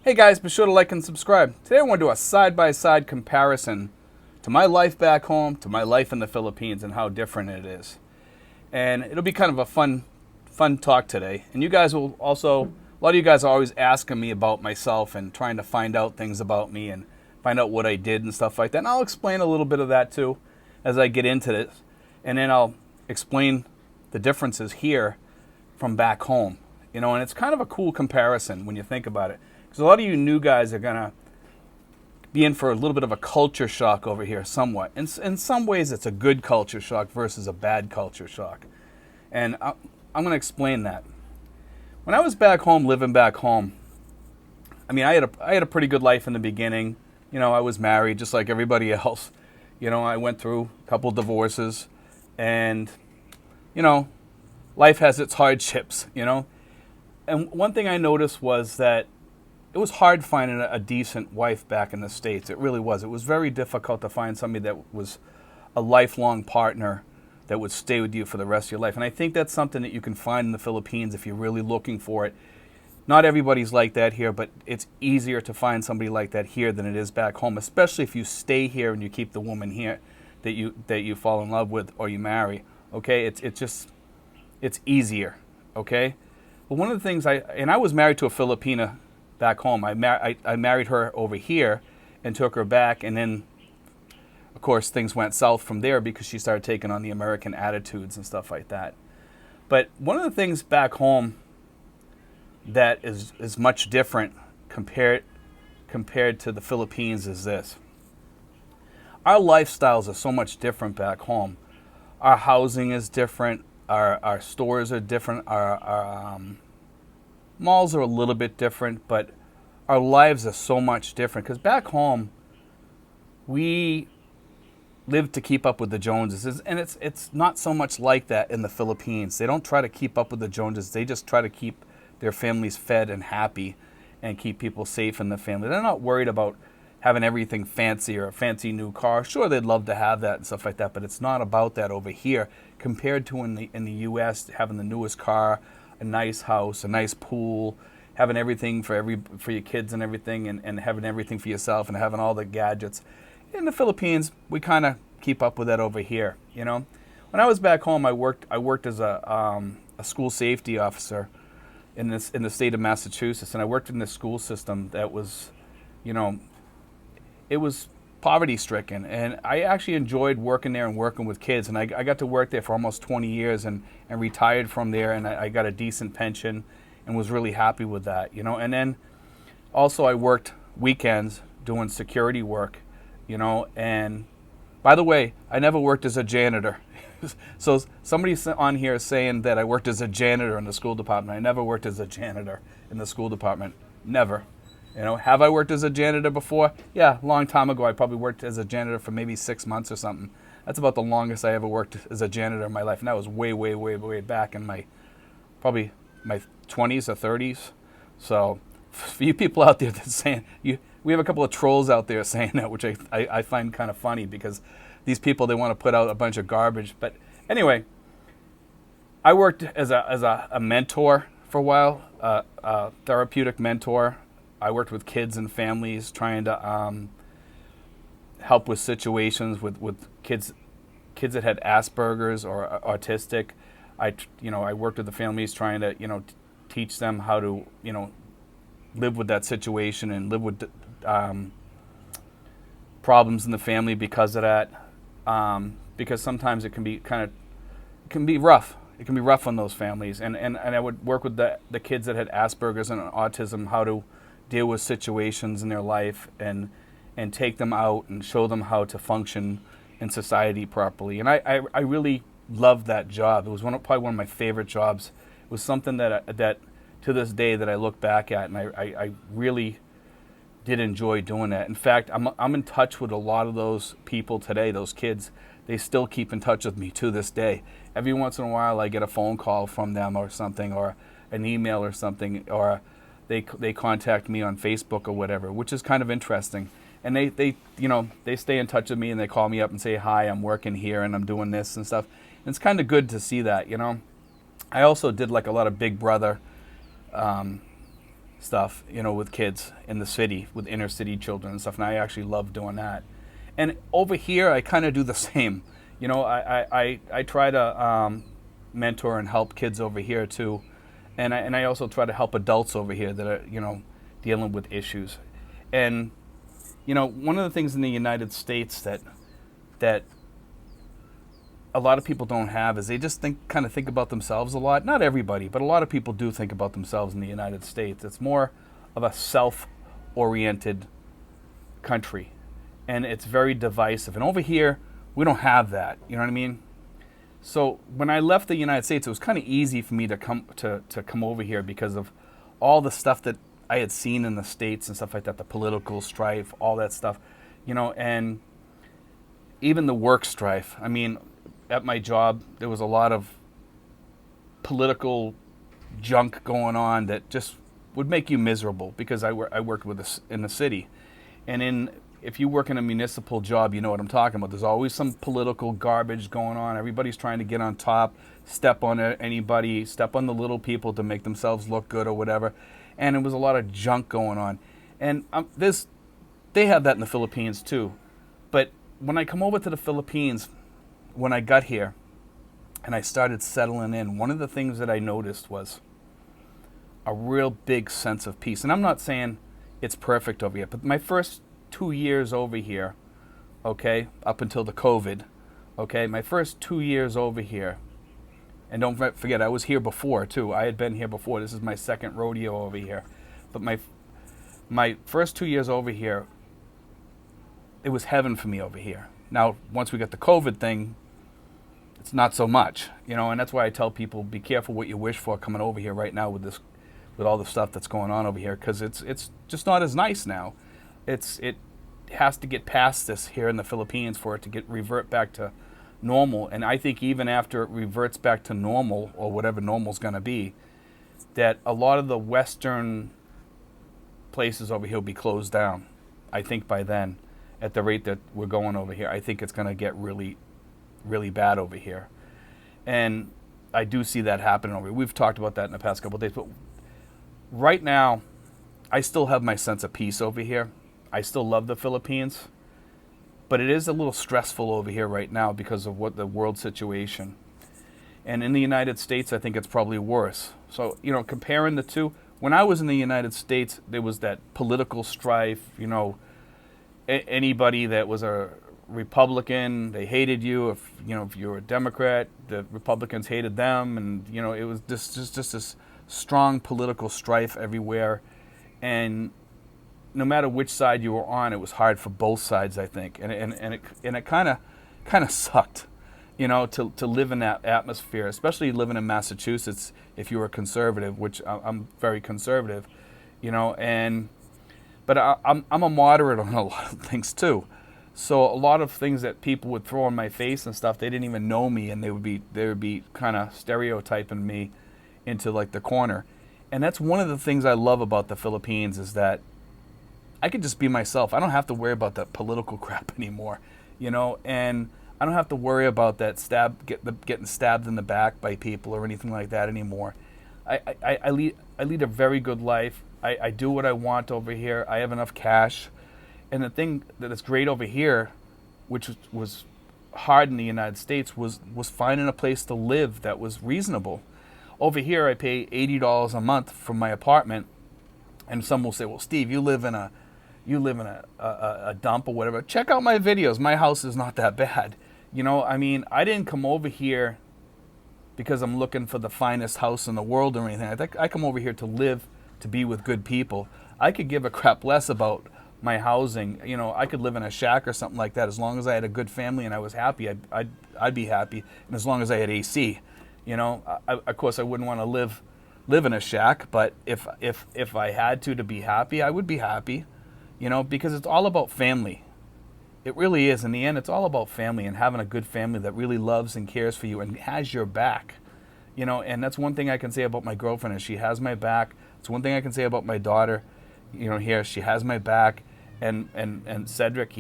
Hey guys, be sure to like and subscribe. Today I want to do a side-by-side comparison to my life back home to my life in the Philippines and how different it is. And it'll be kind of a fun talk today. And you guys will also, a lot of you guys are always asking me about myself and trying to find out things about me and find out what I did and stuff like that. And I'll explain a little bit of that too as I get into this. And then I'll explain the differences here from back home. And it's kind of a cool comparison when you think about it. Because a lot of you new guys are going to be in for a little bit of a culture shock over here somewhat. In some ways, it's a good culture shock versus a bad culture shock. And I'm going to explain that. When I was back home, living back home, I mean, I had a pretty good life in the beginning. I was married just like everybody else. I went through a couple of divorces. And, life has its hardships, And one thing I noticed was that it was hard finding a decent wife back in the States. It really was. It was very difficult to find somebody that was a lifelong partner that would stay with you for the rest of your life. And I think that's something that you can find in the Philippines if you're really looking for it. Not everybody's like that here, but it's easier to find somebody like that here than it is back home, especially if you stay here and you keep the woman here that you fall in love with or you marry. Okay? It's easier. Okay? But one of the things I was married to a Filipina back home. I married her over here and took her back, and then, of course, things went south from there because she started taking on the American attitudes and stuff like that. But one of the things back home that is much different compared to the Philippines is this. Our lifestyles are so much different back home. Our housing is different. Our stores are different. Our malls are a little bit different, but our lives are so much different. Because back home, we live to keep up with the Joneses, and it's not so much like that in the Philippines. They don't try to keep up with the Joneses. They just try to keep their families fed and happy and keep people safe in the family. They're not worried about having everything fancy or a fancy new car. Sure, they'd love to have that and stuff like that, but it's not about that over here compared to in the U.S. having the newest car, a nice house, a nice pool, having everything for your kids and everything, and having everything for yourself and having all the gadgets. In the Philippines, we kind of keep up with that over here. When I was back home, I worked as a school safety officer in the state of Massachusetts, and I worked in this school system that was, it was poverty stricken, and I actually enjoyed working there and working with kids, and I got to work there for almost 20 years and retired from there, and I got a decent pension and was really happy with that, and then also I worked weekends doing security work, and by the way, I never worked as a janitor. So somebody on here is saying that I worked as a janitor in the school department. I never worked as a janitor in the school department. Never. Have I worked as a janitor before? Yeah, a long time ago. I probably worked as a janitor for maybe 6 months or something. That's about the longest I ever worked as a janitor in my life, and that was way, way, way, way back in probably my 20s or 30s. So for you people out there that's saying, we have a couple of trolls out there saying that, which I find kind of funny because these people, they want to put out a bunch of garbage. But anyway, I worked as a mentor for a while, a therapeutic mentor. I worked with kids and families trying to help with situations with kids that had Asperger's or autistic. I worked with the families trying to teach them how to live with that situation and live with problems in the family because of that. Because sometimes it can be rough. It can be rough on those families, and I would work with the kids that had Asperger's and autism how to deal with situations in their life and take them out and show them how to function in society properly. And I really loved that job. It was probably one of my favorite jobs. It was something that to this day that I look back at, and I really did enjoy doing that. In fact, I'm in touch with a lot of those people today, those kids. They still keep in touch with me to this day. Every once in a while I get a phone call from them or something, or an email or something, or they contact me on Facebook or whatever, which is kind of interesting. And they stay in touch with me and they call me up and say, hi, I'm working here and I'm doing this and stuff. And it's kind of good to see that, I also did like a lot of Big Brother stuff, with kids in the city, with inner city children and stuff. And I actually love doing that. And over here, I kind of do the same. I try to mentor and help kids over here too. And I also try to help adults over here that are, dealing with issues. And, one of the things in the United States that a lot of people don't have is they just kind of think about themselves a lot. Not everybody, but a lot of people do think about themselves in the United States. It's more of a self-oriented country, and it's very divisive. And over here, we don't have that. You know what I mean? So when I left the United States, it was kind of easy for me to come over here because of all the stuff that I had seen in the States and stuff like that, the political strife, all that stuff, and even the work strife. I mean, at my job, there was a lot of political junk going on that just would make you miserable because I worked in the city. And if you work in a municipal job, you know what I'm talking about. There's always some political garbage going on. Everybody's trying to get on top, step on anybody, step on the little people to make themselves look good or whatever. And it was a lot of junk going on. And they have that in the Philippines too. But when I come over to the Philippines, when I got here and I started settling in, one of the things that I noticed was a real big sense of peace. And I'm not saying it's perfect over here, but my first 2 years over here, okay, up until the COVID, okay, my first 2 years over here, and don't forget, I was here before too. I had been here before. This is my second rodeo over here. But my first 2 years over here, it was heaven for me over here. Now, once we got the COVID thing, it's not so much, and that's why I tell people, be careful what you wish for coming over here right now with all the stuff that's going on over here, because it's just not as nice now. It has to get past this here in the Philippines for it to revert back to normal. And I think even after it reverts back to normal, or whatever normal's going to be, that a lot of the Western places over here will be closed down. I think by then, at the rate that we're going over here, I think it's going to get really, really bad over here. And I do see that happening over here. We've talked about that in the past couple of days. But right now, I still have my sense of peace over here. I still love the Philippines. But it is a little stressful over here right now because of what the world situation. And in the United States, I think it's probably worse. So, comparing the two, when I was in the United States, there was that political strife, anybody that was a Republican, they hated you. If you were a Democrat, the Republicans hated them. And, it was just this strong political strife everywhere. And no matter which side you were on, it was hard for both sides, I think, and it kind of sucked, to live in that atmosphere, especially living in Massachusetts if you were conservative, which I'm very conservative, but I'm a moderate on a lot of things too, so a lot of things that people would throw in my face and stuff, they didn't even know me, and they would be kind of stereotyping me into like the corner, and that's one of the things I love about the Philippines is that I could just be myself. I don't have to worry about that political crap anymore, and I don't have to worry about that getting stabbed in the back by people or anything like that anymore. I lead a very good life. I do what I want over here. I have enough cash. And the thing that is great over here, which was hard in the United States, was finding a place to live that was reasonable. Over here, I pay $80 a month for my apartment, and some will say, well, Steve, you live in a dump or whatever. Check out my videos. My house is not that bad. I didn't come over here because I'm looking for the finest house in the world or anything. I come over here to live, to be with good people. I could give a crap less about my housing. I could live in a shack or something like that. As long as I had a good family and I was happy, I'd be happy. And as long as I had AC, of course I wouldn't want to live in a shack, but if I had to be happy, I would be happy. Because it's all about family. It really is. In the end, it's all about family and having a good family that really loves and cares for you and has your back. And that's one thing I can say about my girlfriend is she has my back. It's one thing I can say about my daughter, here, she has my back. And Cedric,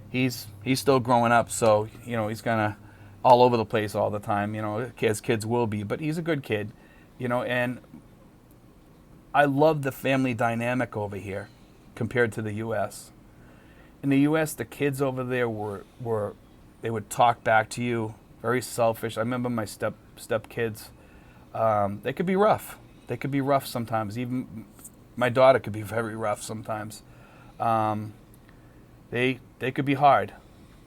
he's still growing up, so, he's kind of all over the place all the time, as kids will be, but he's a good kid, and I love the family dynamic over here compared to the U.S. In the U.S., the kids over there were they would talk back to you, very selfish. I remember my step kids. They could be rough. They could be rough sometimes. Even my daughter could be very rough sometimes. They could be hard.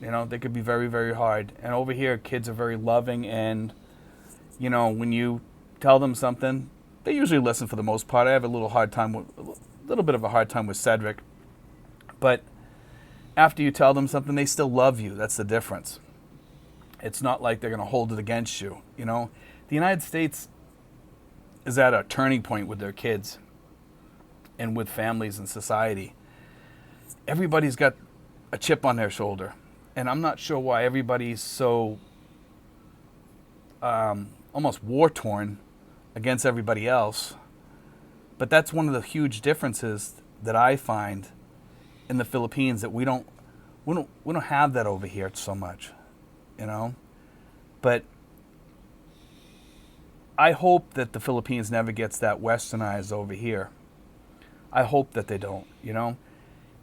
They could be very, very hard. And over here, kids are very loving, and when you tell them something, they usually listen for the most part. I have a little bit of a hard time with Cedric, but after you tell them something, they still love you. That's the difference. It's not like they're going to hold it against you. The United States is at a turning point with their kids and with families and society. Everybody's got a chip on their shoulder, and I'm not sure why everybody's so almost war-torn against everybody else. But that's one of the huge differences that I find in the Philippines, that we don't have that over here so much, But I hope that the Philippines never gets that westernized over here. I hope that they don't,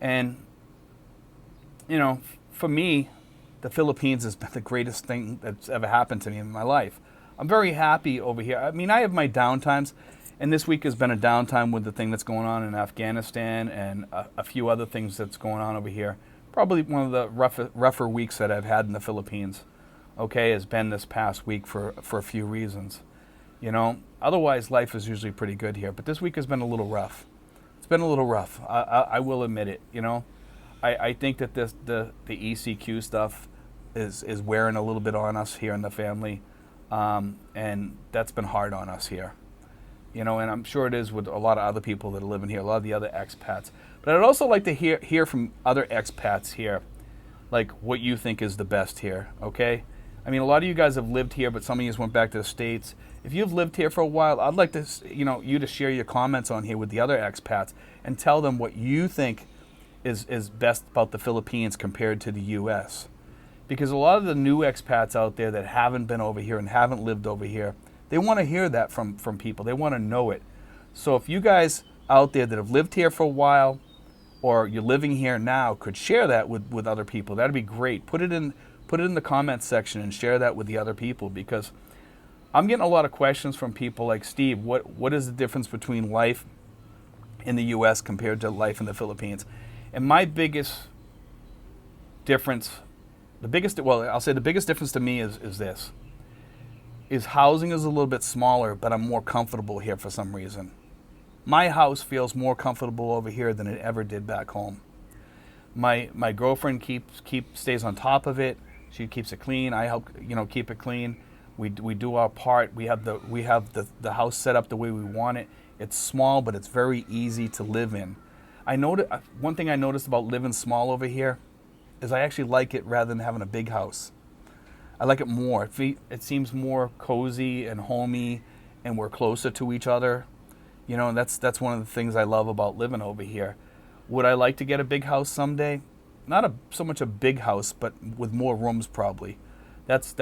And, for me, the Philippines has been the greatest thing that's ever happened to me in my life. I'm very happy over here. I mean, I have my downtimes, and this week has been a downtime with the thing that's going on in Afghanistan and a few other things that's going on over here. Probably one of the rougher weeks that I've had in the Philippines, has been this past week for a few reasons. Otherwise life is usually pretty good here, but this week has been a little rough. It's been a little rough. I will admit it. I think that the ECQ stuff is wearing a little bit on us here in the family, and that's been hard on us here. And I'm sure it is with a lot of other people that are living here, a lot of the other expats. But I'd also like to hear from other expats here, like what you think is the best here, okay? I mean, a lot of you guys have lived here, but some of you went back to the States. If you've lived here for a while, I'd like to, you to share your comments on here with the other expats and tell them what you think is best about the Philippines compared to the U.S. Because a lot of the new expats out there that haven't been over here and haven't lived over here, they want to hear that from people. They want to know it. So if you guys out there that have lived here for a while, or you're living here now, could share that with other people, that'd be great. Put it in the comments section and share that with the other people, because I'm getting a lot of questions from people like, Steve, what is the difference between life in the U.S. compared to life in the Philippines? And my biggest difference, the biggest difference to me is this. Is housing is a little bit smaller, but I'm more comfortable here for some reason. My house feels more comfortable over here than it ever did back home. My girlfriend stays on top of it. She keeps it clean. I help keep it clean. We do our part. We have the house set up the way we want it. It's small, but it's very easy to live in. One thing I noticed about living small over here is I actually like it rather than having a big house. I like it more. It seems more cozy and homey, and we're closer to each other. And that's one of the things I love about living over here. Would I like to get a big house someday? Not so much a big house, but with more rooms probably. That's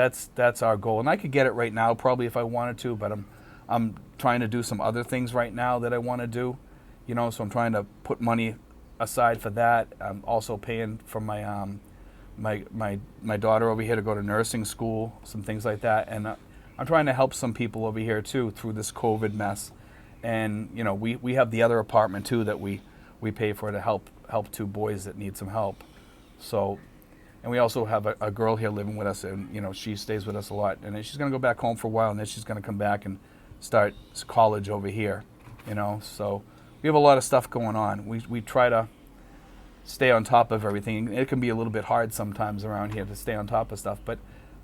our goal. And I could get it right now probably if I wanted to, but I'm trying to do some other things right now that I want to do. So I'm trying to put money aside for that. I'm also paying for my my daughter over here to go to nursing school, some things like that. And I'm trying to help some people over here too through this COVID mess. And we have the other apartment too that we pay for to help two boys that need some help. So, and we also have a girl here living with us, and she stays with us a lot. And then she's going to go back home for a while, and then she's going to come back and start college over here. So we have a lot of stuff going on. We try to stay on top of everything. It can be a little bit hard sometimes around here to stay on top of stuff, but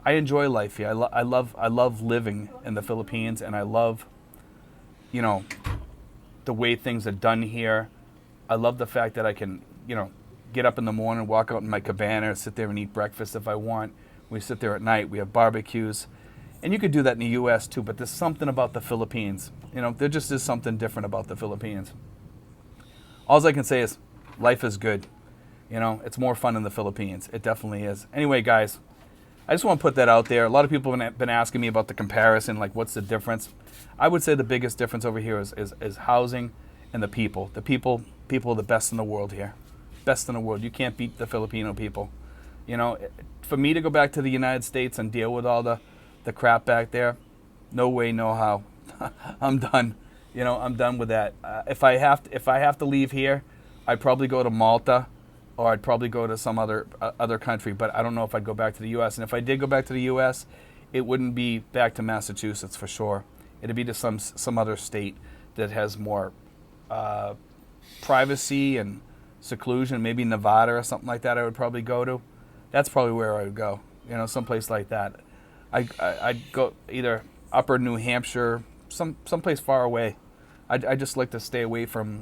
I enjoy life here. I love living in the Philippines, and I love the way things are done here. I love the fact that I can get up in the morning, walk out in my cabana, sit there and eat breakfast if I want. We sit there at night. We have barbecues, and you could do that in the U.S. too. But there's something about the Philippines. There just is something different about the Philippines. All I can say is life is good. It's more fun in the Philippines. It definitely is. Anyway, guys, I just want to put that out there. A lot of people have been asking me about the comparison, like what's the difference. I would say the biggest difference over here is housing and the people. The people are the best in the world here. Best in the world. You can't beat the Filipino people. You know, for me to go back to the United States and deal with all the crap back there, no way, no how. I'm done. You know, I'm done with that. If I have to leave here, I'd probably go to Malta, or I'd probably go to some other country. But I don't know if I'd go back to the U.S. And if I did go back to the U.S., it wouldn't be back to Massachusetts for sure. It'd be to some other state that has more privacy and seclusion. Maybe Nevada or something like that. I would probably go to. That's probably where I would go. You know, someplace like that. I'd go either Upper New Hampshire, someplace far away. I just like to stay away from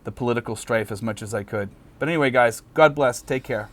the political strife as much as I could. But anyway, guys, God bless. Take care.